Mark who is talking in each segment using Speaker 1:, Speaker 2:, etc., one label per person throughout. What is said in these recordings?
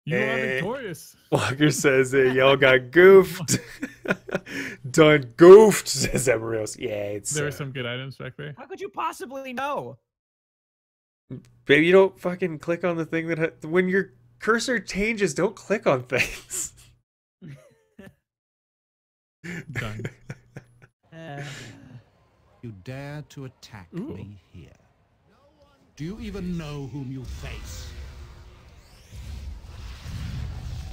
Speaker 1: You are victorious.
Speaker 2: Walker says y'all got goofed. Done goofed, says Emerils. Yeah, it's
Speaker 1: There were some good items back there.
Speaker 3: How could you possibly know?
Speaker 2: Baby, you don't fucking click on the thing that when your cursor changes, don't click on things.
Speaker 1: Done.
Speaker 4: You dare to attack me here. Do you even know whom you face?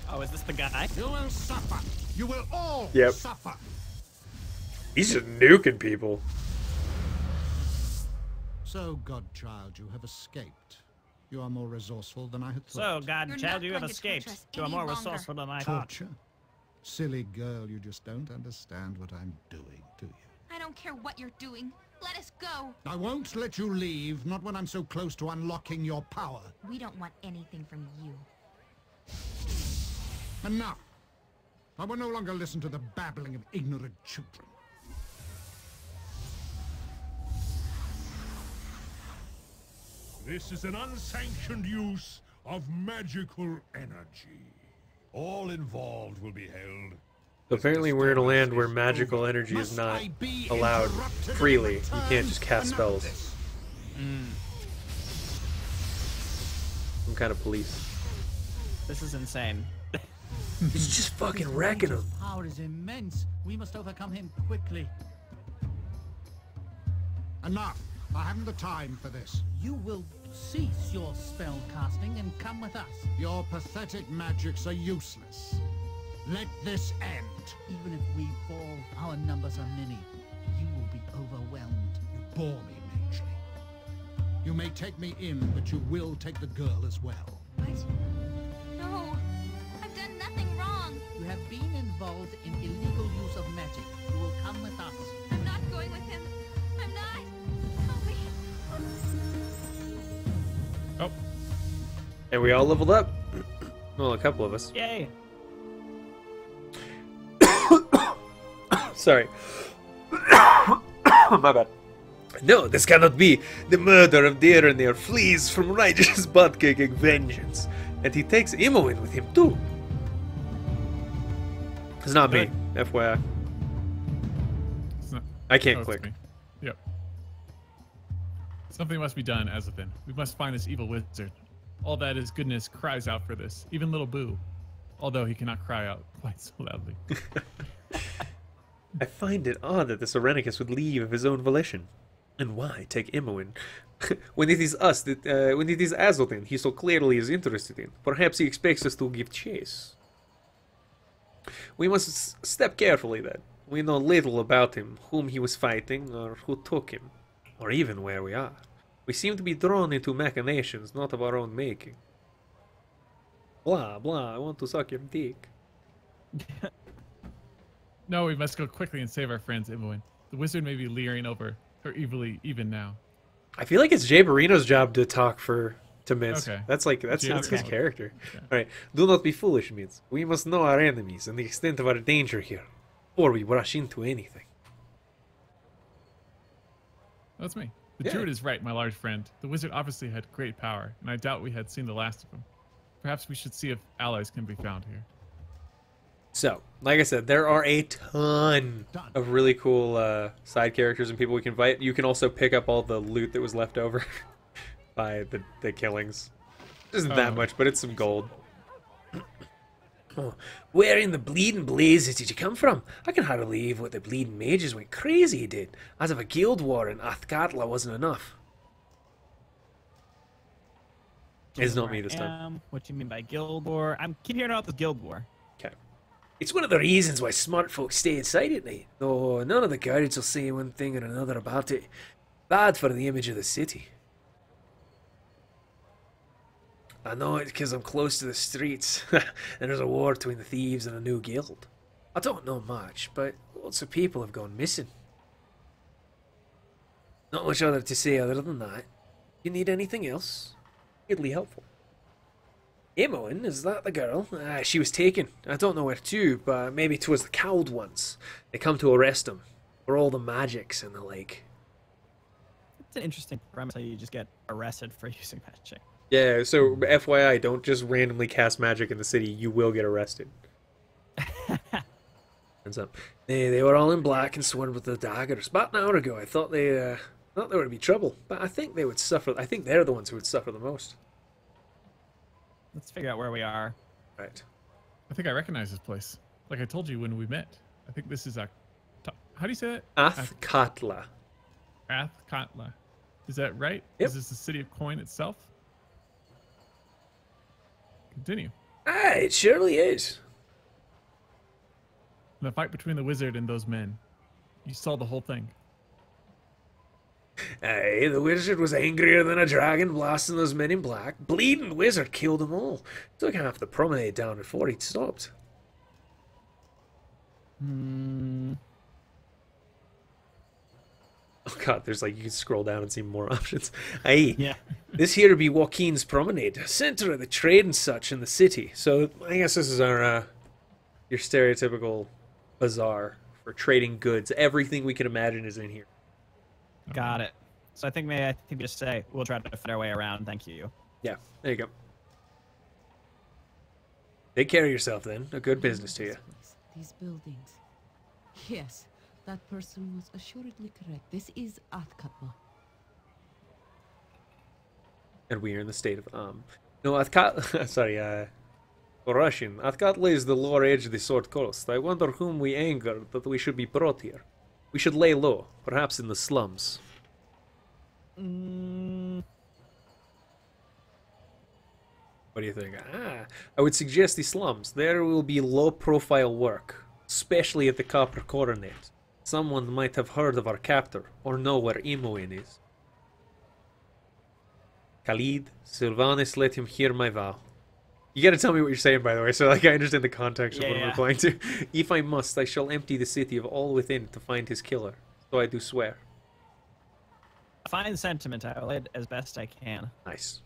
Speaker 3: Oh, is this the guy?
Speaker 4: You will suffer. You will all
Speaker 2: Yep.
Speaker 4: suffer.
Speaker 2: He's just nuking people.
Speaker 4: So, Godchild, you have escaped. You are more resourceful than I had thought.
Speaker 3: So, Godchild, you have escaped. You are more resourceful than I thought.
Speaker 4: Torture? Silly girl, you just don't understand what I'm doing, do you?
Speaker 5: I don't care what you're doing. Let us go.
Speaker 4: I won't let you leave, not when I'm so close to unlocking your power.
Speaker 5: We don't want anything from you.
Speaker 4: Enough! I will no longer listen to the babbling of ignorant children.
Speaker 6: This is an unsanctioned use of magical energy. All involved will be held.
Speaker 2: Apparently we're in a land where magical energy is not allowed freely. You can't just cast spells. Some kind of police.
Speaker 3: This is insane.
Speaker 2: He's just fucking wrecking him.
Speaker 7: Power is immense. We must overcome him quickly.
Speaker 4: Enough! I haven't the time for this.
Speaker 7: You will cease your spell casting and come with us.
Speaker 4: Your pathetic magics are useless. Let this end.
Speaker 7: Even if we fall, our numbers are many. You will be overwhelmed.
Speaker 4: You bore me, Mangely. You may take me in, but you will take the girl as well.
Speaker 5: What? No. I've done nothing wrong.
Speaker 7: You have been involved in illegal use of magic. You will come with us.
Speaker 5: I'm not going with him. I'm not. Help me.
Speaker 1: Oh,
Speaker 2: And we all leveled up. Well, a couple of us.
Speaker 3: Yay.
Speaker 2: Sorry. My bad. No, this cannot be. The murder of Derenir flees from righteous butt-kicking vengeance. And he takes Imoen with him too. It's not me, FYI.
Speaker 1: it's not.
Speaker 2: I can't
Speaker 1: Oh, it's
Speaker 2: click.
Speaker 1: me. Yep. Something must be done, Azothan. We must find this evil wizard. All that is goodness cries out for this. Even little Boo. Although he cannot cry out quite so loudly.
Speaker 2: I find it odd that the Serenicus would leave of his own volition. And why take Imoen? When it is us, when it is Azothan he so clearly is interested in. Perhaps he expects us to give chase. We must step carefully then. We know little about him, whom he was fighting, or who took him, or even where we are. We seem to be drawn into machinations not of our own making. Blah, blah, I want to suck your dick.
Speaker 1: No, we must go quickly and save our friends, Imoen. The wizard may be leering over her evilly even now.
Speaker 2: I feel like it's Jay Barrino's job to talk to Mintz.
Speaker 1: Okay.
Speaker 2: That's his
Speaker 1: Okay.
Speaker 2: character.
Speaker 1: Okay.
Speaker 2: Alright. Do not be foolish, Mintz. We must know our enemies and the extent of our danger here, before we rush into anything.
Speaker 1: That's me. The
Speaker 2: Yeah.
Speaker 1: druid is right, my large friend. The wizard obviously had great power, and I doubt we had seen the last of him. Perhaps we should see if allies can be found here.
Speaker 2: So, like I said, there are a ton of really cool side characters and people we can fight. You can also pick up all the loot that was left over by the killings. It isn't that much, but it's some gold. Oh, where in the bleeding blazes did you come from? I can hardly believe what the bleeding mages went crazy did. As if a guild war in Athkatla wasn't enough. It's not me this time.
Speaker 3: What do you mean by guild war? I'm keep hearing about the guild war.
Speaker 2: Okay. It's one of the reasons why smart folk stay inside at night, though none of the guards will say one thing or another about it. Bad for the image of the city. I know it because I'm close to the streets, and there's a war between the thieves and a new guild. I don't know much, but lots of people have gone missing. Not much other to say other than that. You need anything else? Really helpful. Imoen, is that the girl? She was taken. I don't know where to, but maybe 'twas the cowled ones. They come to arrest him for all the magics and the like.
Speaker 3: It's an interesting premise how you just get arrested for using magic.
Speaker 2: Yeah, so FYI, don't just randomly cast magic in the city. You will get arrested. Hands up. They were all in black and sword with the daggers. About an hour ago, I thought there would be trouble, but I think they would suffer. I think they're the ones who would suffer the most.
Speaker 3: Let's figure out where we are.
Speaker 2: Right.
Speaker 1: I think I recognize this place. Like I told you when we met. I think this is how do you say that?
Speaker 2: Athkatla.
Speaker 1: Athkatla. Is that right?
Speaker 2: Yep.
Speaker 1: Is this the city of coin itself? Continue.
Speaker 2: It surely is.
Speaker 1: The fight between the wizard and those men. You saw the whole thing.
Speaker 2: Aye, the wizard was angrier than a dragon blasting those men in black. Bleeding wizard killed them all. Took half the promenade down before he'd stopped. Oh god, there's like, you can scroll down and see more options. Aye,
Speaker 3: Yeah.
Speaker 2: this here be Joaquin's promenade, center of the trade and such in the city. So I guess this is our, your stereotypical bazaar for trading goods. Everything we can imagine is in here.
Speaker 3: Got it. So I think we just say we'll try to fit our way around. Thank you.
Speaker 2: Yeah, there you go. Take care of yourself then. A good business to you.
Speaker 8: These buildings. Yes, that person was assuredly correct. This is Athkatla.
Speaker 2: And we are in the state of no, Athkatla. Sorry, Russian. Athkatla is the lower edge of the Sword Coast. I wonder whom we angered that we should be brought here. We should lay low, perhaps in the slums. What do you think? I would suggest the slums. There will be low-profile work, especially at the Copper Coronet. Someone might have heard of our captor, or know where Imoen is. Khalid, Sylvanas, let him hear my vow. You gotta tell me what you're saying, by the way, so like I understand the context of what I'm replying to. If I must, I shall empty the city of all within to find his killer. So I do swear.
Speaker 3: Fine sentiment. I will aid as best I can.
Speaker 2: Nice.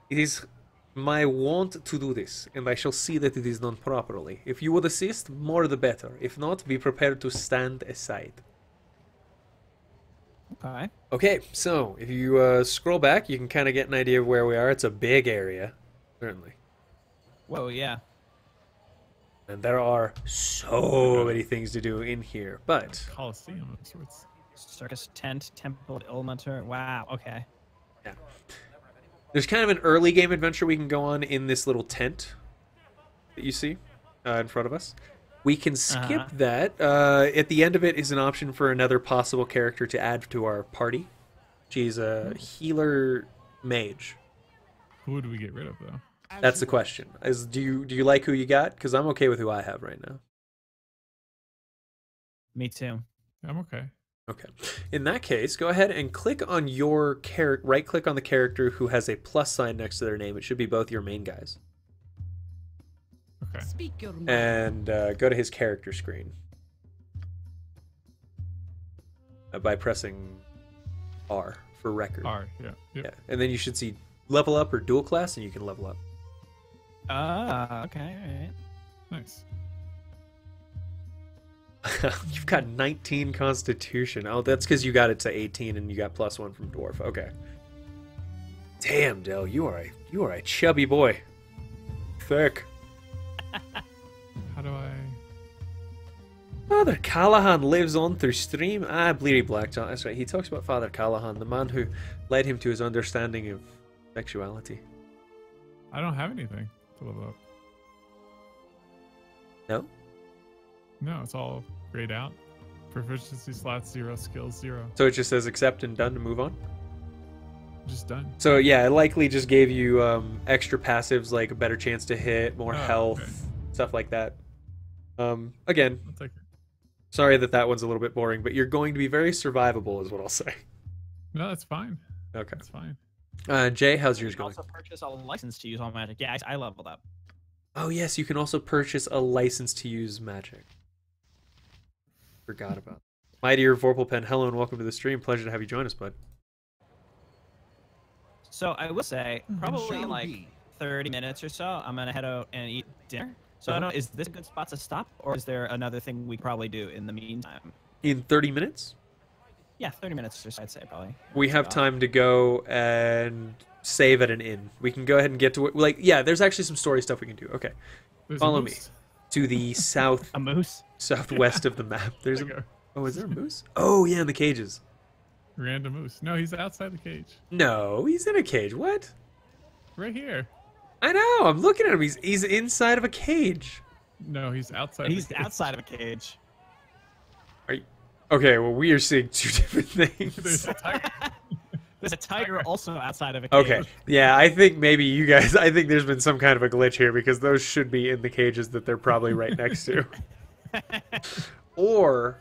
Speaker 2: It is my wont to do this, and I shall see that it is done properly. If you would assist, more the better. If not, be prepared to stand aside.
Speaker 3: Okay.
Speaker 2: Okay, so if you scroll back, you can kind of get an idea of where we are. It's a big area, certainly.
Speaker 3: Whoa, yeah.
Speaker 2: And there are so many things to do in here, but...
Speaker 1: Coliseum of sorts.
Speaker 3: Circus tent, temple of Ilmater. Wow, okay.
Speaker 2: Yeah. There's kind of an early game adventure we can go on in this little tent that you see in front of us. We can skip that. At the end of it is an option for another possible character to add to our party. She's a healer mage.
Speaker 1: Who do we get rid of, though?
Speaker 2: That's the question. Do you like who you got? Because I'm okay with who I have right now.
Speaker 3: Me too.
Speaker 1: I'm okay.
Speaker 2: Okay. In that case, go ahead and click on your character. Right-click on the character who has a plus sign next to their name. It should be both your main guys.
Speaker 1: Okay.
Speaker 8: Speak your mind.
Speaker 2: And go to his character screen by pressing R for record.
Speaker 1: R, yeah. Yep.
Speaker 2: Yeah, and then you should see level up or dual class, and you can level up.
Speaker 3: Okay, alright.
Speaker 1: Nice.
Speaker 2: You've got 19 Constitution. Oh, that's because you got it to 18, and you got +1 from Dwarf. Okay. Damn, Del, you are a chubby boy. Thick.
Speaker 1: How do I...
Speaker 2: Father Callahan lives on through stream. Bleary Blackjaw. That's right. He talks about Father Callahan, the man who led him to his understanding of sexuality.
Speaker 1: I don't have anything to level up.
Speaker 2: No?
Speaker 1: No, it's all grayed out. Proficiency slots 0, skills 0.
Speaker 2: So it just says accept and done to move on?
Speaker 1: Just done.
Speaker 2: So yeah, it likely just gave you extra passives like a better chance to hit, more health,
Speaker 1: okay.
Speaker 2: Stuff like that. Again,
Speaker 1: I'll take it.
Speaker 2: sorry that one's a little bit boring, but you're going to be very survivable is what I'll say.
Speaker 1: No, that's fine.
Speaker 2: Okay.
Speaker 1: That's fine.
Speaker 2: Jay, how's
Speaker 3: You
Speaker 2: yours
Speaker 3: can
Speaker 2: going?
Speaker 3: also purchase a license to use all magic. Yeah, I leveled up.
Speaker 2: Oh yes, you can also purchase a license to use magic. Forgot about it. My dear Vorpal Pen, hello and welcome to the stream. Pleasure to have you join us, bud.
Speaker 3: So I will say, probably in
Speaker 4: Shall
Speaker 3: like
Speaker 4: be.
Speaker 3: 30 minutes or so, I'm gonna head out and eat dinner. So I don't know, is this a good spot to stop, or is there another thing we could probably do in the meantime?
Speaker 2: In 30 minutes?
Speaker 3: Yeah, 30 minutes or so, I'd say probably.
Speaker 2: We have time to go and save at an inn. We can go ahead and get to it. Like, yeah, there's actually some story stuff we can do. Okay,
Speaker 1: There's a
Speaker 2: follow me
Speaker 1: moose.
Speaker 2: to the
Speaker 3: A moose?
Speaker 2: southwest of the map. There's
Speaker 1: Like
Speaker 2: a.
Speaker 1: a
Speaker 2: Oh, is there a moose? Oh, yeah, in the cages.
Speaker 1: random moose. No, he's outside the cage.
Speaker 2: No, he's in a cage. What?
Speaker 1: Right here.
Speaker 2: I know. I'm looking at him. He's inside of a cage.
Speaker 1: No, he's outside.
Speaker 3: He's
Speaker 1: the cage.
Speaker 3: outside of a cage.
Speaker 2: Are you... Okay, well, we are seeing two different
Speaker 1: There's
Speaker 2: things.
Speaker 1: a tiger.
Speaker 3: There's a tiger also outside of a cage.
Speaker 2: Okay, yeah, I think maybe you guys. I think there's been some kind of a glitch here because those should be in the cages that they're probably right next to. Or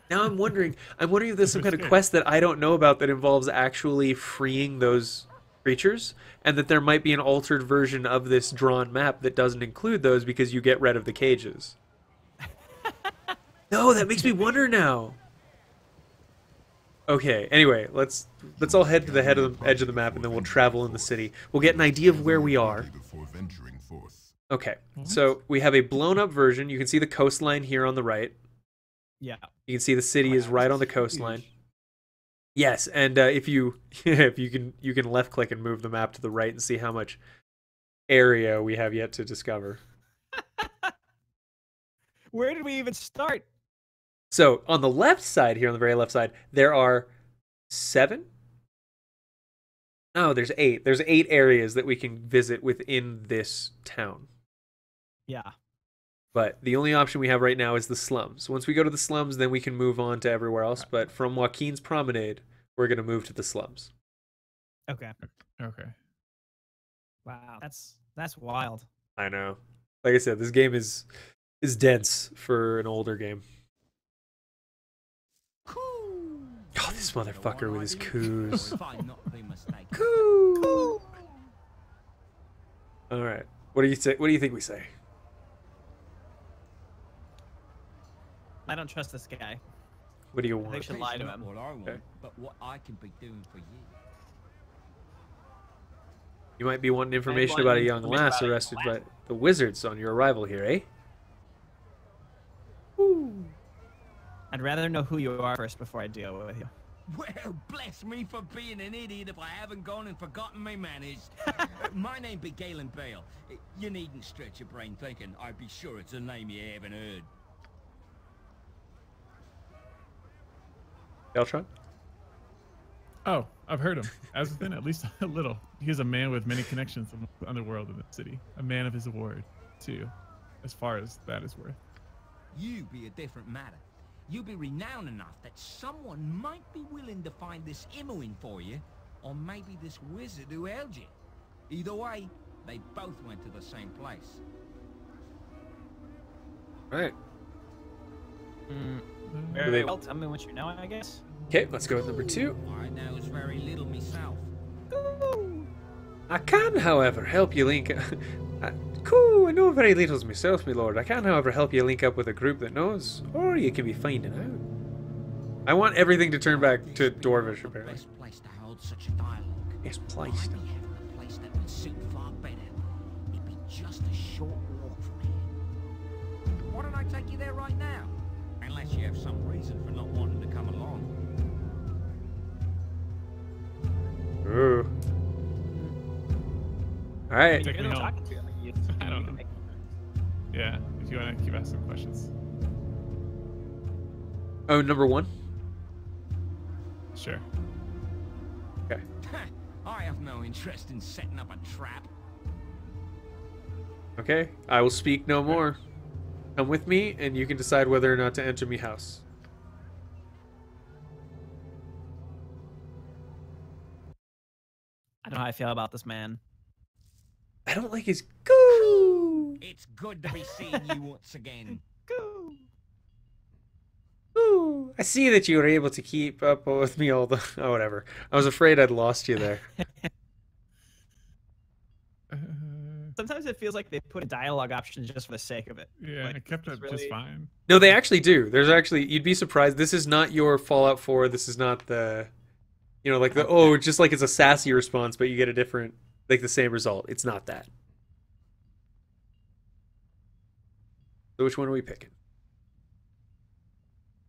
Speaker 2: now I'm wondering if there's some kind of quest that I don't know about that involves actually freeing those creatures, and that there might be an altered version of this drawn map that doesn't include those because you get rid of the cages. No, that makes me wonder now. Okay, anyway, let's all head to the edge of the map, and then we'll travel in the city. We'll get an idea of where we are.
Speaker 6: Before venturing forth.
Speaker 2: Okay, so we have a blown up version. You can see the coastline here on the right.
Speaker 3: Yeah.
Speaker 2: You can see the city is right on the coastline. Yes, and if you you can left click and move the map to the right and see how much area we have yet to discover.
Speaker 3: Where did we even start?
Speaker 2: So on the left side here, on the very left side, there are 7. No, there's 8. There's 8 areas that we can visit within this town.
Speaker 3: Yeah.
Speaker 2: But the only option we have right now is the slums. Once we go to the slums, then we can move on to everywhere else. But from Joaquin's Promenade, we're going to move to the slums.
Speaker 3: Okay.
Speaker 1: Okay.
Speaker 3: Wow. That's wild.
Speaker 2: I know. Like I said, this game is dense for an older game. Oh, this motherfucker with his coos. Coo. All right. What do you say? What do you think we say?
Speaker 3: I don't trust this guy.
Speaker 2: What do you
Speaker 3: I think
Speaker 2: want?
Speaker 3: I should lie to him.
Speaker 7: What I want,
Speaker 2: Okay.
Speaker 7: but what I can be doing for you.
Speaker 2: You might be wanting information
Speaker 3: wanting
Speaker 2: about a young
Speaker 3: information
Speaker 2: lass
Speaker 3: about a young
Speaker 2: arrested by
Speaker 3: lass.
Speaker 2: the wizards on your arrival here, eh?
Speaker 3: I'd rather know who you are first before I deal with you.
Speaker 7: Well, bless me for being an idiot if I haven't gone and forgotten my manners. My name be Galen Bale. You needn't stretch your brain thinking. I'd be sure it's a name you haven't heard.
Speaker 2: Beltron?
Speaker 1: Oh, I've heard him. Azothan, at least a little. He is a man with many connections in the underworld in the city. A man of his word, too, as far as that is worth.
Speaker 7: You be a different matter. You be renowned enough that someone might be willing to find this Imoen for you, or maybe this wizard who held you. Either way, they both went to the same place.
Speaker 2: Right.
Speaker 3: Very well. Tell me what you know, I guess.
Speaker 2: Okay, let's go with number 2.
Speaker 7: I knows very little myself.
Speaker 2: I can, however, help you link... Cool, I know very little myself, my lord. I can, however, help you link up with a group that knows, or you can be finding out. I want everything to turn back to Dwarvish, apparently.
Speaker 7: Best place to hold such a dialogue.
Speaker 2: Yes, place.
Speaker 7: Might be having a place that would suit far better. It'd be just a short walk from here. Why don't I take you there right now? Unless you have some reason for not wanting to come along.
Speaker 2: Ooh. Alright.
Speaker 1: Take
Speaker 3: You're
Speaker 1: me
Speaker 3: the
Speaker 1: home.
Speaker 3: talking to him.
Speaker 1: I don't know. Yeah, if you want to keep asking questions.
Speaker 2: Oh, number 1?
Speaker 1: Sure.
Speaker 2: Okay.
Speaker 7: I have no interest in setting up a trap.
Speaker 2: Okay, I will speak no more. Come with me, and you can decide whether or not to enter me house.
Speaker 3: I don't know how I feel about this man.
Speaker 2: I don't like his goo.
Speaker 7: It's good to be seeing you once again.
Speaker 2: Ooh, I see that you were able to keep up with me all the... Oh, whatever. I was afraid I'd lost you there.
Speaker 3: Sometimes it feels like they put a dialogue option just for the sake of it.
Speaker 1: Yeah,
Speaker 3: Like,
Speaker 1: I kept
Speaker 3: it's
Speaker 1: it just fine.
Speaker 2: No, they actually do. There's actually... You'd be surprised. This is not your Fallout 4. This is not the... You know, like the... Oh, just like it's a sassy response, but you get a different... Like the same result. It's not that. So which one are we picking?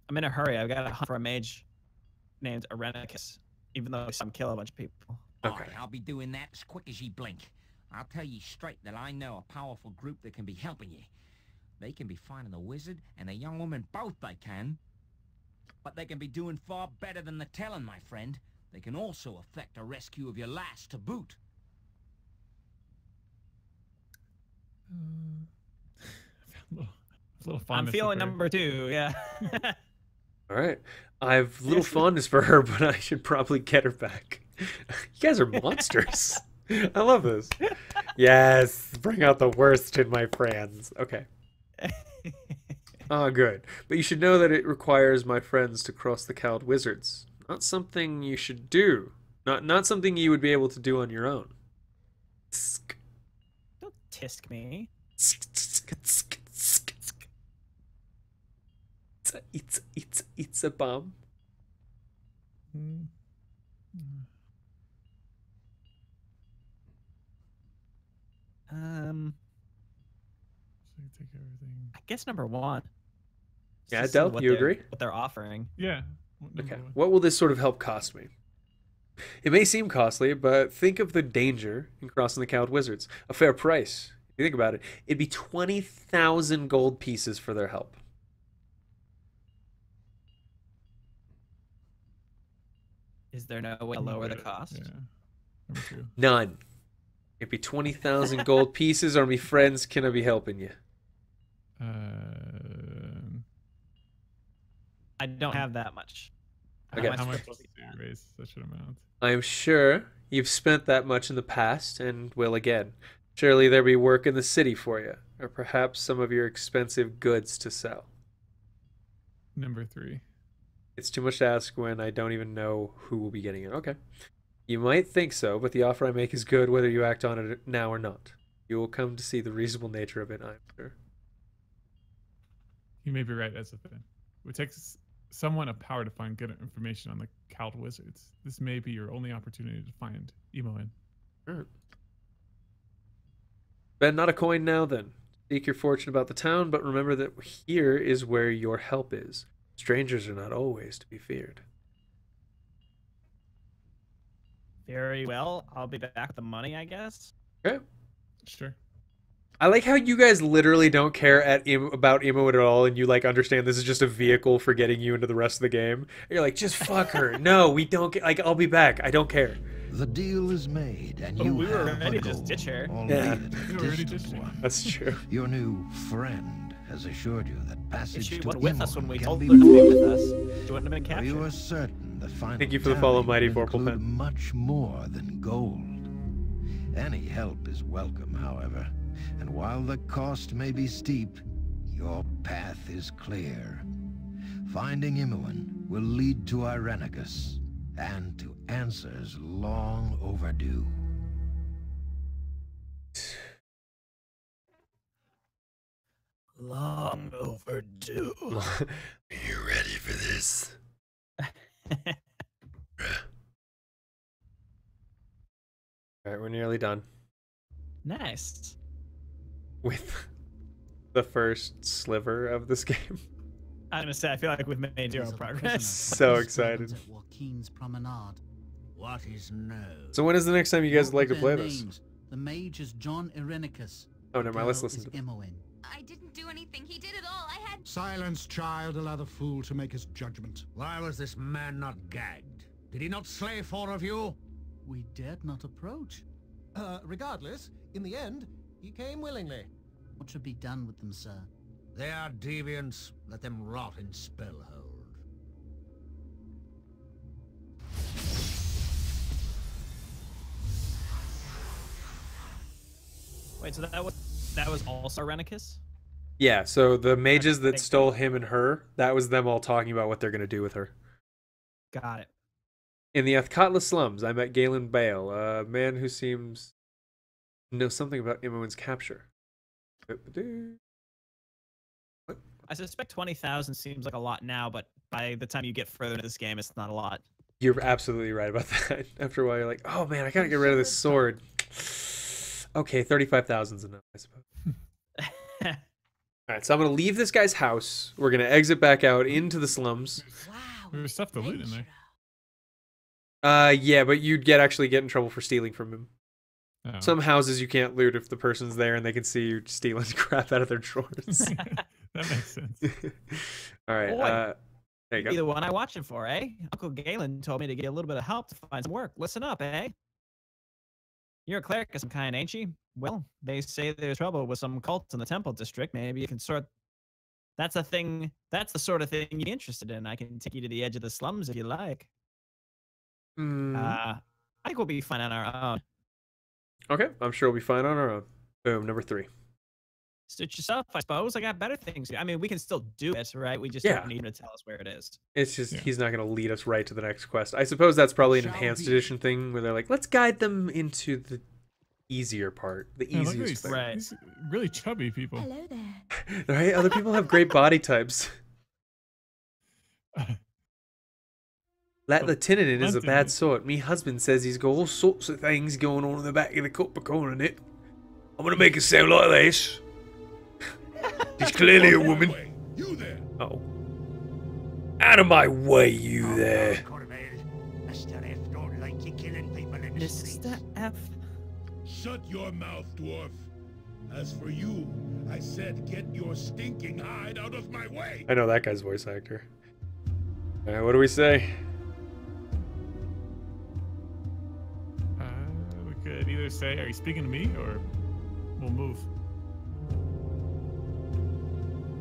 Speaker 3: I'm in a hurry. I've got to hunt for a mage named Arenicus. even though some kill a bunch of people.
Speaker 2: Okay.
Speaker 7: I'll be doing that as quick as ye blink. I'll tell ye straight that I know a powerful group that can be helping ye. They can be finding the wizard and the young woman both, they can. But they can be doing far better than the telling, my friend. They can also effect a rescue of your lass to boot.
Speaker 1: A little
Speaker 3: I'm
Speaker 1: fondness
Speaker 3: feeling
Speaker 1: of her.
Speaker 3: number 2, yeah.
Speaker 2: All right. I have little fondness for her, but I should probably get her back. You guys are monsters. I love this. Yes, bring out the worst in my friends. Okay. Ah, good. But you should know that it requires my friends to cross the cowled wizards. Not something you should do. Not something you would be able to do on your own.
Speaker 3: Don't tisk me.
Speaker 2: It's a bomb.
Speaker 1: So you take everything.
Speaker 3: I guess number 1.
Speaker 2: Yeah,
Speaker 3: Just
Speaker 2: Del,
Speaker 3: what
Speaker 2: you
Speaker 3: they're-
Speaker 2: agree?
Speaker 3: What they're offering.
Speaker 1: Yeah. Number
Speaker 2: Okay.
Speaker 1: one.
Speaker 2: What will this sort of help cost me? It may seem costly, but think of the danger in crossing the cowled wizards. A fair price. If you think about it, it'd be 20,000 gold pieces for their help.
Speaker 3: Is there no way to lower the cost?
Speaker 1: Yeah. Number 2.
Speaker 2: None. It'd be 20,000 gold pieces, or me friends can I be helping you.
Speaker 3: I don't have that much.
Speaker 2: Okay.
Speaker 3: How
Speaker 1: How
Speaker 3: much
Speaker 1: much do you raise such an amount?
Speaker 2: I am sure you've spent that much in the past and will again. Surely there be work in the city for you, or perhaps some of your expensive goods to sell.
Speaker 1: Number 3.
Speaker 2: It's too much to ask when I don't even know who will be getting it. Okay. You might think so, but the offer I make is good whether you act on it now or not. You will come to see the reasonable nature of it, I'm sure.
Speaker 1: You may be right, Azothan. It takes someone of power to find good information on the cowled wizards. This may be your only opportunity to find Imoen.
Speaker 2: Alright. Bet not a coin now, then. Seek your fortune about the town, but remember that here is where your help is. Strangers are not always to be feared.
Speaker 3: Very well. I'll be back with the money, I guess.
Speaker 2: Okay.
Speaker 1: Sure.
Speaker 2: I like how you guys literally don't care about Imo at all, and you like understand this is just a vehicle for getting you into the rest of the game. You're like, just fuck her. No, we don't get. Like, I'll be back. I don't care.
Speaker 4: The deal is made, and
Speaker 3: Oh,
Speaker 4: you
Speaker 3: we were
Speaker 4: have
Speaker 3: ready
Speaker 4: a
Speaker 3: to just
Speaker 4: goal,
Speaker 3: ditch her.
Speaker 4: albeit
Speaker 2: Yeah.
Speaker 4: a
Speaker 1: We were ready to
Speaker 4: distant
Speaker 1: ditch her.
Speaker 4: one.
Speaker 2: That's true.
Speaker 4: Your new friend has assured you that passage
Speaker 3: She
Speaker 4: to
Speaker 3: wasn't with us when
Speaker 4: Imoen
Speaker 3: we
Speaker 4: can
Speaker 3: told
Speaker 4: be
Speaker 3: her to be
Speaker 4: made.
Speaker 3: with us. She wouldn't have been
Speaker 4: Are you
Speaker 3: captured.
Speaker 4: are certain the final
Speaker 2: Thank you for the
Speaker 4: tally
Speaker 2: follow,
Speaker 4: will
Speaker 2: Mighty
Speaker 4: include
Speaker 2: Vorpal Pen.
Speaker 4: much more than gold. Any help is welcome, however, and while the cost may be steep, your path is clear. Finding Imoen will lead to Irenicus, and to answers long overdue.
Speaker 3: Long overdue.
Speaker 2: Are you ready for this? Alright, we're nearly done
Speaker 3: Nice.
Speaker 2: with the first sliver of this game.
Speaker 3: I'm gonna say I feel like we've made zero progress.
Speaker 2: So excited.
Speaker 9: At Joaquin's Promenade.
Speaker 7: What is known?
Speaker 2: So when is the next time you guys would like to
Speaker 9: Note
Speaker 2: play
Speaker 9: their
Speaker 2: this?
Speaker 9: names. The mage is John Irenicus.
Speaker 2: Oh, never mind. Let's
Speaker 9: Girl
Speaker 2: listen
Speaker 9: is
Speaker 2: to
Speaker 9: Imoen.
Speaker 5: I didn't do anything. He did it all. I had.
Speaker 6: Silence, child. Allow the fool to make his judgment.
Speaker 7: Why was this man not gagged? Did he not slay 4 of you?
Speaker 9: We dared not approach.
Speaker 10: Regardless, in the end, he came willingly.
Speaker 9: What should be done with them, sir?
Speaker 7: They are deviants. Let them rot in Spellhold.
Speaker 3: Wait, so that was also Irenicus?
Speaker 2: Yeah, so the mages that
Speaker 3: Thank
Speaker 2: stole him and her, that was them all talking about what they're going to do with her.
Speaker 3: Got it.
Speaker 2: In the Athkatla slums, I met Galen Bale, a man who seems to know something about Imoen's capture.
Speaker 3: I suspect 20,000 seems like a lot now, but by the time you get further into this game, it's not a lot.
Speaker 2: You're absolutely right about that. After a while, you're like, oh man, I gotta get rid of this sword. Okay, 35,000's enough, I suppose. Alright, so I'm gonna leave this guy's house. We're gonna exit back out into the slums.
Speaker 5: Wow.
Speaker 1: There's stuff to loot in there.
Speaker 2: Yeah, but you'd actually get in trouble for stealing from him.
Speaker 1: Oh.
Speaker 2: Some houses you can't loot if the person's there and they can see you stealing crap out of their drawers.
Speaker 1: That makes sense.
Speaker 2: All right.
Speaker 3: Boy.
Speaker 2: There you
Speaker 3: Be
Speaker 2: go.
Speaker 3: the one I watch it for, eh? Uncle Galen told me to get a little bit of help to find some work. Listen up, eh? You're a cleric of some kind, ain't you? Well, they say there's trouble with some cults in the temple district. Maybe you can sort. That's a thing. That's the sort of thing you'd be interested in. I can take you to the edge of the slums if you like. I think we'll be fine on our own.
Speaker 2: Okay, I'm sure we'll be fine on our own. Boom, number 3.
Speaker 3: Suit yourself, I suppose. I got better things. I mean, we can still do it, right? We just
Speaker 2: Yeah.
Speaker 3: don't need him to tell us where it is.
Speaker 2: It's just he's not going to lead us right to the next quest. I suppose that's probably an enhanced edition thing where they're like, let's guide them into the easier part, the
Speaker 1: Yeah, look at
Speaker 2: easiest
Speaker 1: these,
Speaker 2: thing.
Speaker 3: Right.
Speaker 1: these really chubby people.
Speaker 5: Hello there.
Speaker 2: Right? Other people have great body types. That lieutenant is a bad sort. Me husband says he's got all sorts of things going on in the back of the cup of corn in it. I'm gonna make it sound like this. She's clearly a woman.
Speaker 6: You there.
Speaker 2: Oh. Out of my way, you there.
Speaker 7: Mr. F don't like you killing people in the streets.
Speaker 3: Mr. F.
Speaker 6: Shut your mouth, dwarf. As for you, I said get your stinking hide out of my way.
Speaker 2: I know that guy's voice actor. Alright, what do we say?
Speaker 1: We could either say, "Are you speaking to me?" or we'll move.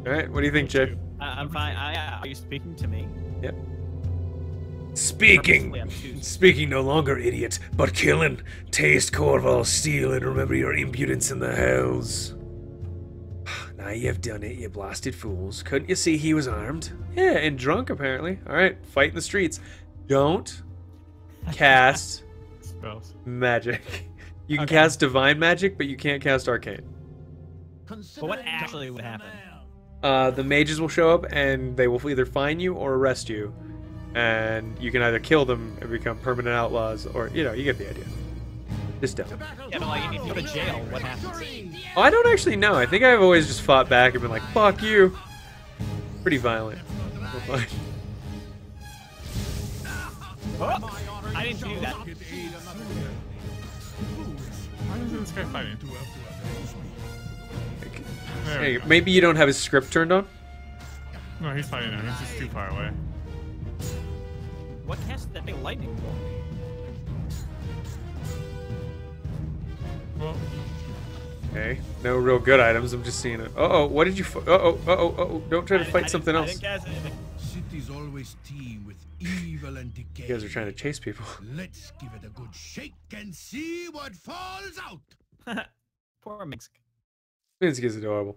Speaker 2: Alright, what do you think, Jay?
Speaker 3: I'm fine. Are you speaking to me?
Speaker 2: Yep.
Speaker 3: Purposefully obtuse.
Speaker 2: Speaking no longer, idiot, but killing. Taste Corval's steel and remember your impudence in the hells. Now you've done it, you blasted fools. Couldn't you see he was armed? Yeah, and drunk, apparently. Alright, fight in the streets. Don't cast
Speaker 1: Spells.
Speaker 2: magic. You can
Speaker 3: Okay.
Speaker 2: cast divine magic, but you can't cast arcane.
Speaker 3: But what actually would happen?
Speaker 2: The mages will show up, and they will either fine you or arrest you. And you can either kill them and become permanent outlaws, or, you know, you get the idea. Just don't.
Speaker 3: Yeah, but like, if you go to jail, what happens?
Speaker 2: Oh, I don't actually know. I think I've always just fought back and been like, fuck you. Pretty violent. We're fine.
Speaker 3: Oh, I didn't do that.
Speaker 1: Why is this guy fighting? There we
Speaker 2: Hey,
Speaker 1: go.
Speaker 2: maybe you don't have his script turned on?
Speaker 1: No, he's fighting now. He's just too far away.
Speaker 3: What cast that big lightning bolt?
Speaker 1: Well,
Speaker 2: Okay. No real good items. I'm just seeing it. Uh-oh, what did you... Uh-oh. Don't try to fight something
Speaker 3: I
Speaker 2: else.
Speaker 3: didn't cast anything.
Speaker 4: Cities always teem with evil and decay.
Speaker 2: You guys are trying to chase people.
Speaker 4: Let's give it a good shake and see what falls out.
Speaker 3: Poor Minsk.
Speaker 2: Minsk is adorable.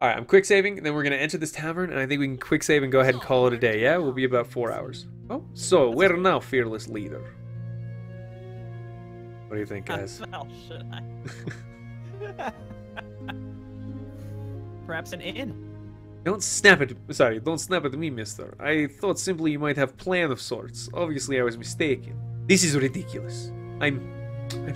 Speaker 2: Alright, I'm quick saving, and then we're going to enter this tavern, and I think we can quick save and go ahead and call it a day. Yeah, we'll be about 4 hours. Oh, so, where now, fearless leader? What do you think, guys?
Speaker 3: Well, should I? Perhaps an inn.
Speaker 2: Don't snap at me, mister. I thought simply you might have plan of sorts. Obviously, I was mistaken. This is ridiculous. I'm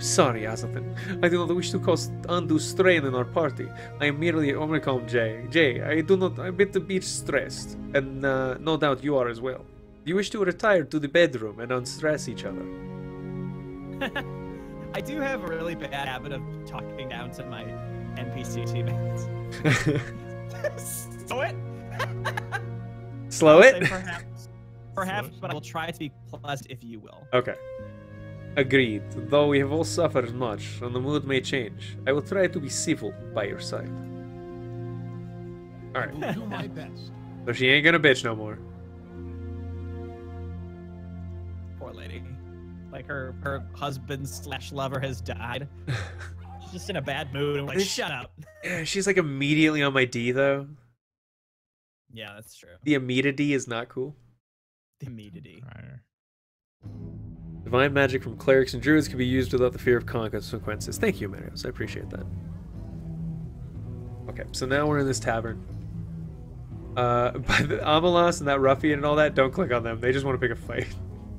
Speaker 2: sorry, Azothan. I do not wish to cause undue strain in our party. I am merely... I'm gonna call him Jay. Jay, I'm a bit stressed. And no doubt you are as well. Do you wish to retire to the bedroom and unstress each other?
Speaker 3: I do have a really bad habit of talking down to my NPC teammates. Slow it.
Speaker 2: Slow
Speaker 3: I'll
Speaker 2: it?
Speaker 3: say perhaps, but I will try to be pleasant if you will.
Speaker 2: Okay. Agreed. Though we have all suffered much, and the mood may change, I will try to be civil by your side. Alright.
Speaker 10: Will do my best.
Speaker 2: So she ain't gonna bitch no more.
Speaker 3: Poor lady. Like her husband/lover has died. She's just in a bad mood and like, shut up.
Speaker 2: Yeah, she's like immediately on my D though.
Speaker 3: Yeah, that's true.
Speaker 2: The Amita D is not cool.
Speaker 3: The immediately.
Speaker 2: Divine magic from clerics and druids can be used without the fear of consequences. Thank you, Marios. I appreciate that. Okay, so now we're in this tavern. By the Amalas and that ruffian and all that, don't click on them. They just want to pick a fight.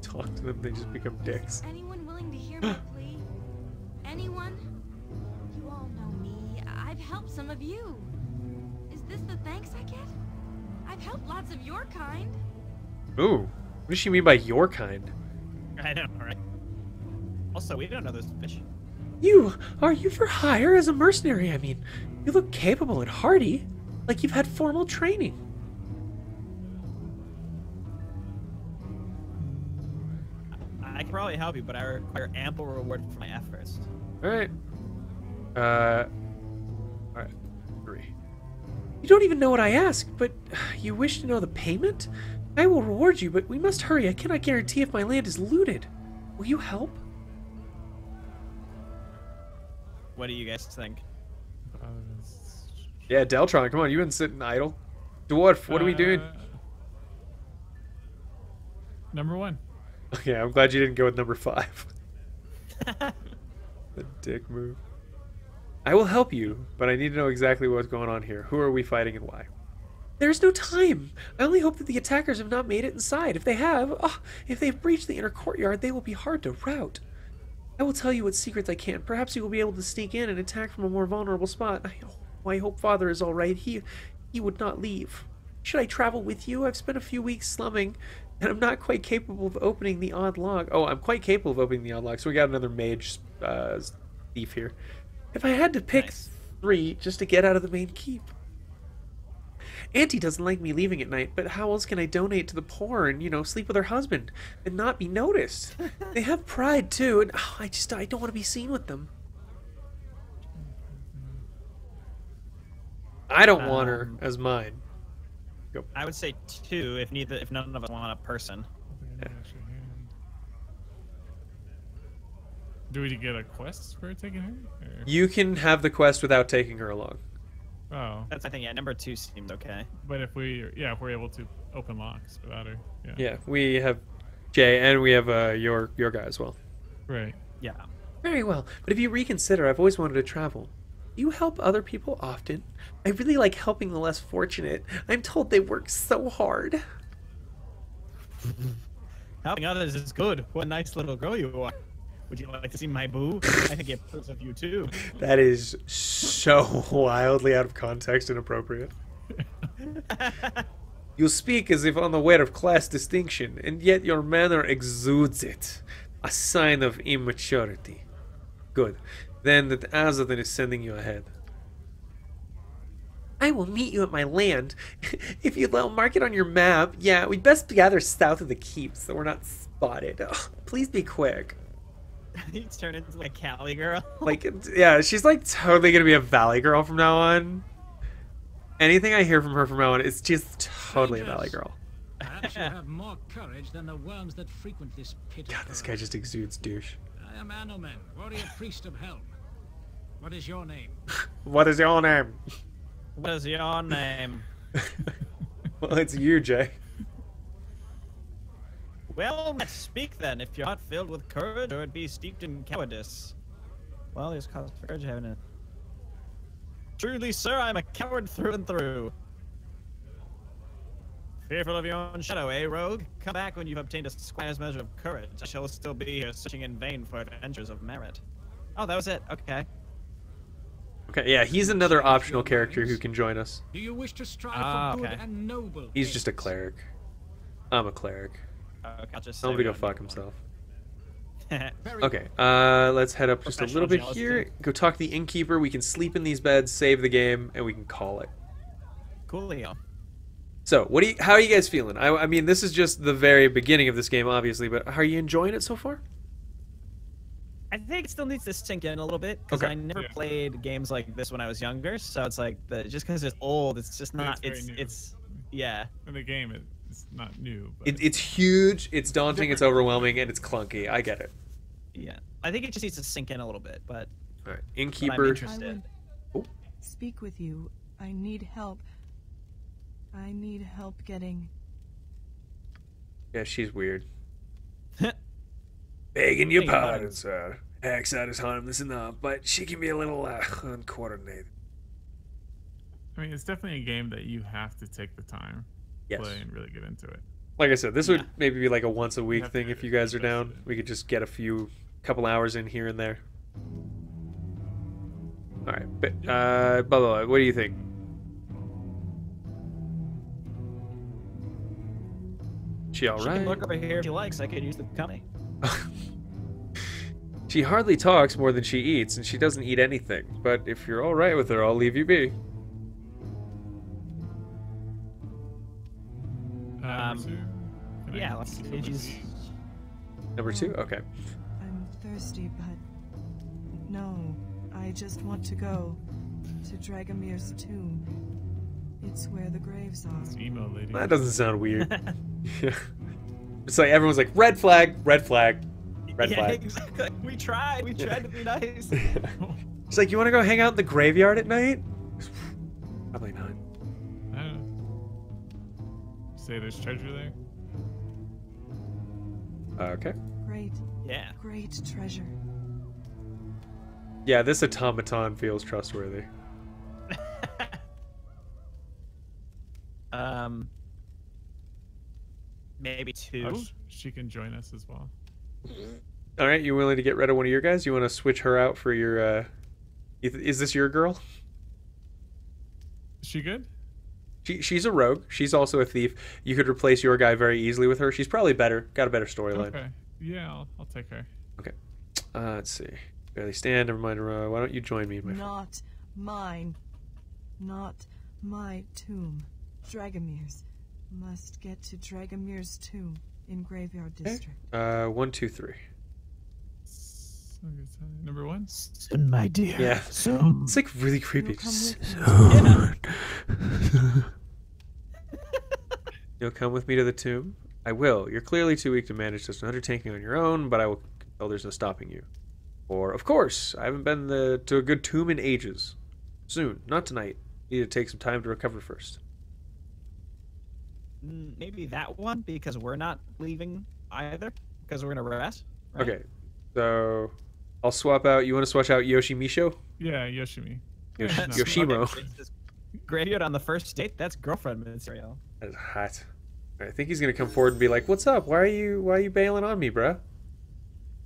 Speaker 2: Talk to them, they just become dicks.
Speaker 5: Anyone willing to hear my plea? Anyone? You all know me. I've helped some of you. Is this the thanks I get? I've helped lots of your kind.
Speaker 2: Ooh, what does she mean by your kind?
Speaker 3: I know, right? Also, we don't know those fish.
Speaker 2: Are you for hire as a mercenary? I mean, you look capable and hardy, like you've had formal training.
Speaker 3: I can probably help you, but I require ample reward for my efforts.
Speaker 2: Alright. Alright. 3. You don't even know what I asked, but you wish to know the payment? I will reward you, but we must hurry. I cannot guarantee if my land is looted. Will you help?
Speaker 3: What do you guys think?
Speaker 2: Yeah, Deltron, come on, you been sitting idle. Dwarf, what are we doing?
Speaker 1: Number 1.
Speaker 2: Okay, I'm glad you didn't go with number 5. The dick move. I will help you, but I need to know exactly what's going on here. Who are we fighting and why? There's no time. I only hope that the attackers have not made it inside. If they have, if they've breached the inner courtyard, they will be hard to rout. I will tell you what secrets I can. Perhaps you will be able to sneak in and attack from a more vulnerable spot. I hope Father is all right. He would not leave. Should I travel with you? I've spent a few weeks slumming, and I'm not quite capable of opening the odd log. Oh, I'm quite capable of opening the odd log, so we got another mage thief here. If I had to pick 3 just to get out of the main keep. Auntie doesn't like me leaving at night, but how else can I donate to the poor and, sleep with her husband and not be noticed? They have pride, too, and I don't want to be seen with them. I don't want her as mine. Go.
Speaker 3: I would say 2 if none of us want a person.
Speaker 1: Yeah. Do we get a quest for taking her? Or?
Speaker 2: You can have the quest without taking her along.
Speaker 1: Oh.
Speaker 3: That's, I think, yeah, number 2 seems okay.
Speaker 1: But if we're able to open locks without her, yeah.
Speaker 2: Yeah, we have Jay and we have your guy as well.
Speaker 1: Right.
Speaker 3: Yeah.
Speaker 2: Very well, but if you reconsider, I've always wanted to travel. Do you help other people often? I really like helping the less fortunate. I'm told they work so hard.
Speaker 3: Helping others is good. What a nice little girl you are. Would you like to see my boo? I think it proves of you too.
Speaker 2: That is so wildly out of context and inappropriate. You speak as if unaware of class distinction, and yet your manner exudes it. A sign of immaturity. Good. Then that Azothan is sending you ahead. I will meet you at my land. If you'd mark it on your map. Yeah, we'd best gather south of the keep so we're not spotted. Ugh, please be quick.
Speaker 3: He's turned into like a Cali girl.
Speaker 2: Yeah, she's totally gonna be a Valley girl from now on. Anything I hear from her from now on, it's just totally a Valley girl.
Speaker 11: Perhaps you have more courage than the worms that frequent this pit.
Speaker 2: God, this guy just exudes douche.
Speaker 11: I am Anomen, warrior priest of Helm. What is your name?
Speaker 2: What is your name?
Speaker 3: What is your name?
Speaker 2: Well, it's you, Jay.
Speaker 3: Well, let's speak then. If you're not filled with courage, or it be steeped in cowardice. Well, there's cause for courage having it. Truly, sir, I'm a coward through and through. Fearful of your own shadow, eh, rogue? Come back when you've obtained a squire's measure of courage. I shall still be here searching in vain for adventures of merit. Oh, that was it. Okay.
Speaker 2: Okay, yeah, he's another optional character who can join us.
Speaker 11: Do you wish to strive for good and noble?
Speaker 2: He's just a cleric. I'm a cleric.
Speaker 3: Okay, I'll just
Speaker 2: Somebody go fuck himself. Okay, let's head up just a little bit here. Go talk to the innkeeper. We can sleep in these beds, save the game, and we can call it.
Speaker 3: Coolio.
Speaker 2: So, how are you guys feeling? I mean, this is just the very beginning of this game, obviously, but are you enjoying it so far?
Speaker 3: I think it still needs to sink in a little bit because I never played games like this when I was younger. So it's like just because it's old, it's just not. It's yeah.
Speaker 1: In the game, it's not new. But
Speaker 2: it's huge. It's daunting. It's overwhelming, and it's clunky. I get it.
Speaker 3: Yeah, I think it just needs to sink in a little bit. But
Speaker 2: all right, innkeeper.
Speaker 3: I'm interested.
Speaker 12: Speak with you. I need help. I need help getting.
Speaker 2: Yeah, she's weird. Begging your pardon, sir. Accent is harmless enough, but she can be a little uncoordinated.
Speaker 1: I mean, it's definitely a game that you have to take the time to play and really get into it.
Speaker 2: Like I said, this would maybe be like a once a week thing if you guys are down. We could just get couple hours in here and there. All right, but Bubba, what do you think? She all right?
Speaker 3: She can look over here if she likes. I could use the company.
Speaker 2: She hardly talks more than she eats, and she doesn't eat anything. But if you're all right with her, I'll leave you be.
Speaker 1: Number two. Can
Speaker 3: Yeah,
Speaker 1: I
Speaker 3: let's
Speaker 1: see
Speaker 3: see.
Speaker 1: somebody?
Speaker 3: She's
Speaker 2: Number 2? Okay.
Speaker 12: I'm thirsty, but no, I just want to go to Dragomir's tomb. It's where the graves are.
Speaker 1: This emo lady.
Speaker 2: That doesn't sound weird. Yeah. It's like everyone's like, red flag, red flag, red
Speaker 3: yeah,
Speaker 2: flag.
Speaker 3: exactly. We tried to be nice.
Speaker 2: It's like, you want to go hang out in the graveyard at night? Probably not.
Speaker 1: I don't know. Say there's treasure there.
Speaker 2: Okay.
Speaker 12: Great,
Speaker 3: Yeah.
Speaker 12: great treasure.
Speaker 2: Yeah, this automaton feels trustworthy.
Speaker 3: Maybe 2.
Speaker 1: Oh, she can join us as well.
Speaker 2: All right, you willing to get rid of one of your guys? You want to switch her out for your? Is this your girl?
Speaker 1: Is she good?
Speaker 2: She's a rogue. She's also a thief. You could replace your guy very easily with her. She's probably better. Got a better storyline.
Speaker 1: Okay. Yeah, I'll take her.
Speaker 2: Okay. Let's see. Barely stand. Never mind. Why don't you join me, my friend?
Speaker 12: Not mine. Not my tomb. Dragomir's. Must get to Dragomir's tomb in Graveyard District.
Speaker 2: 1, 2, 3.
Speaker 1: Number 1.
Speaker 3: Soon, my dear.
Speaker 2: Yeah.
Speaker 3: Soon.
Speaker 2: It's like really creepy.
Speaker 12: You'll
Speaker 2: You'll come with me to the tomb? I will. You're clearly too weak to manage such an undertaking on your own, but I will compel there's no stopping you. Or, of course, I haven't been to a good tomb in ages. Soon, not tonight. Need to take some time to recover first.
Speaker 3: Maybe that one, because we're not leaving either, because we're gonna rest. Right?
Speaker 2: Okay, so I'll swap out. You want to switch out Yoshimisho?
Speaker 1: Yeah, Yoshimi.
Speaker 2: Yoshimo.
Speaker 3: Okay, graveyard on the first date? That's girlfriend material.
Speaker 2: That is hot. I think he's gonna come forward and be like, "What's up? Why are you bailing on me, bruh?"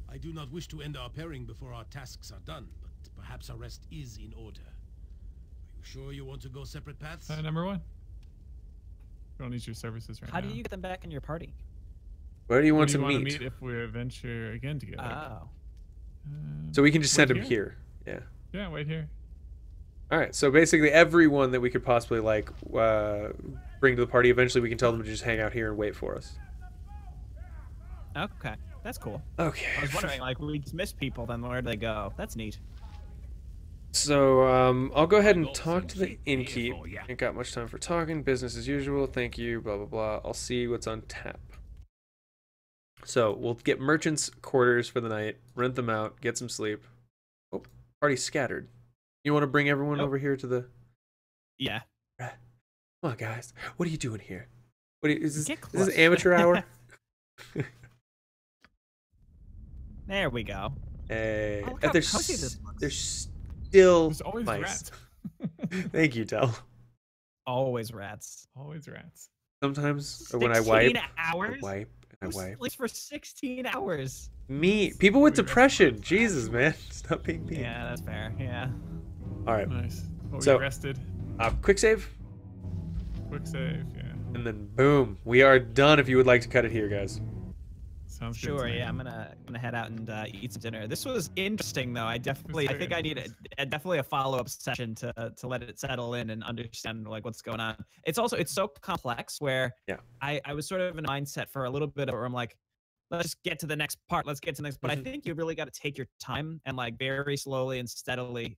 Speaker 6: I do not wish to end our pairing before our tasks are done, but perhaps our rest is in order. Are you sure you want to go separate paths?
Speaker 1: Number 1. Don't need your services right
Speaker 3: How
Speaker 1: now.
Speaker 3: do you get them back in your party?
Speaker 2: Where do you want
Speaker 1: Who
Speaker 2: to
Speaker 1: do you
Speaker 2: meet?
Speaker 1: want to meet if we venture again together?
Speaker 3: Oh.
Speaker 2: So we can just send
Speaker 1: Wait
Speaker 2: him here. Yeah.
Speaker 1: Yeah, wait here.
Speaker 2: All right. So basically, everyone that we could possibly like bring to the party, eventually we can tell them to just hang out here and wait for us.
Speaker 3: Okay, that's cool.
Speaker 2: Okay.
Speaker 3: I was wondering, like, we miss people, then where'd they go? That's neat.
Speaker 2: So I'll go ahead and talk to the innkeep. Ain't got much time for talking. Business as usual. Thank you. Blah blah blah. I'll see what's on tap. So we'll get merchants' quarters for the night, rent them out, get some sleep. Oh, party's scattered. You want to bring everyone over here to the?
Speaker 3: Yeah.
Speaker 2: Come on, guys. What are you doing here? What are you, is
Speaker 3: Get
Speaker 2: this
Speaker 3: close.
Speaker 2: amateur hour?
Speaker 3: There we go.
Speaker 2: Hey,
Speaker 3: Oh, look how
Speaker 2: there's
Speaker 3: cozy this looks.
Speaker 2: there's still
Speaker 1: There's always
Speaker 2: mice.
Speaker 1: rats.
Speaker 2: Thank you, Del.
Speaker 3: Always rats.
Speaker 1: Always rats.
Speaker 2: Sometimes when I wipe,
Speaker 3: 16 hours?
Speaker 2: I wipe and I wipe.
Speaker 3: Sleeps for 16 hours.
Speaker 2: Me, people with depression. Jesus, man, stop being mean.
Speaker 3: Yeah, that's fair. Yeah.
Speaker 2: All right.
Speaker 1: Nice. Well, we
Speaker 2: So-
Speaker 1: rested.
Speaker 2: Quick save,
Speaker 1: Quick save. Yeah.
Speaker 2: and then boom, we are done. If you would like to cut it here, guys.
Speaker 1: Sounds good.
Speaker 3: Sure.
Speaker 1: to me.
Speaker 3: Yeah, I'm gonna head out and eat some dinner. This was interesting, though. I think I need definitely a follow-up session to let it settle in and understand like what's going on. It's so complex where
Speaker 2: Yeah.
Speaker 3: I was sort of in a mindset for a little bit where I'm like, let's just get to the next part. Let's get to the next. But I think you really got to take your time and like very slowly and steadily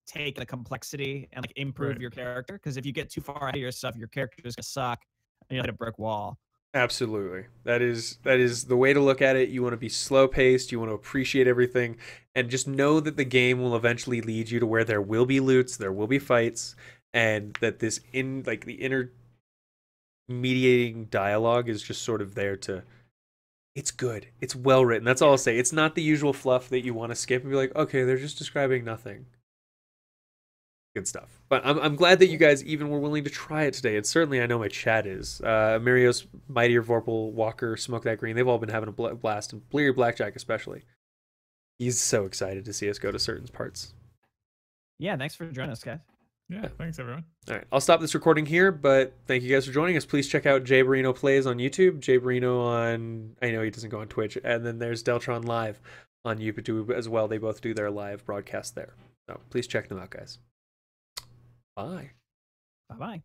Speaker 3: take the complexity and like improve
Speaker 1: Right.
Speaker 3: your character. Because if you get too far ahead of yourself, your character is gonna suck and you'll hit a brick wall.
Speaker 2: Absolutely. That is the way to look at it. You want to be slow paced, you want to appreciate everything, and just know that the game will eventually lead you to where there will be loots, there will be fights, and that the inner mediating dialogue is just sort of there to it's good. It's well written. That's all I'll say. It's not the usual fluff that you want to skip and be like, okay, they're just describing nothing. Good stuff. But I'm glad that you guys even were willing to try it today. And certainly I know my chat is. Marios, Mightier, Vorpal, Walker, Smoke That Green, they've all been having a blast. And Bleary Blackjack especially. He's so excited to see us go to certain parts.
Speaker 3: Yeah, thanks for joining us, guys.
Speaker 1: Yeah, thanks everyone.
Speaker 2: All right, I'll stop this recording here, but thank you guys for joining us. Please check out Jay Barino Plays on YouTube, Jay Barino on, I know he doesn't go on Twitch, and then there's Deltron Live on YouTube as well. They both do their live broadcast there. So please check them out, guys. Bye.
Speaker 3: Bye-bye.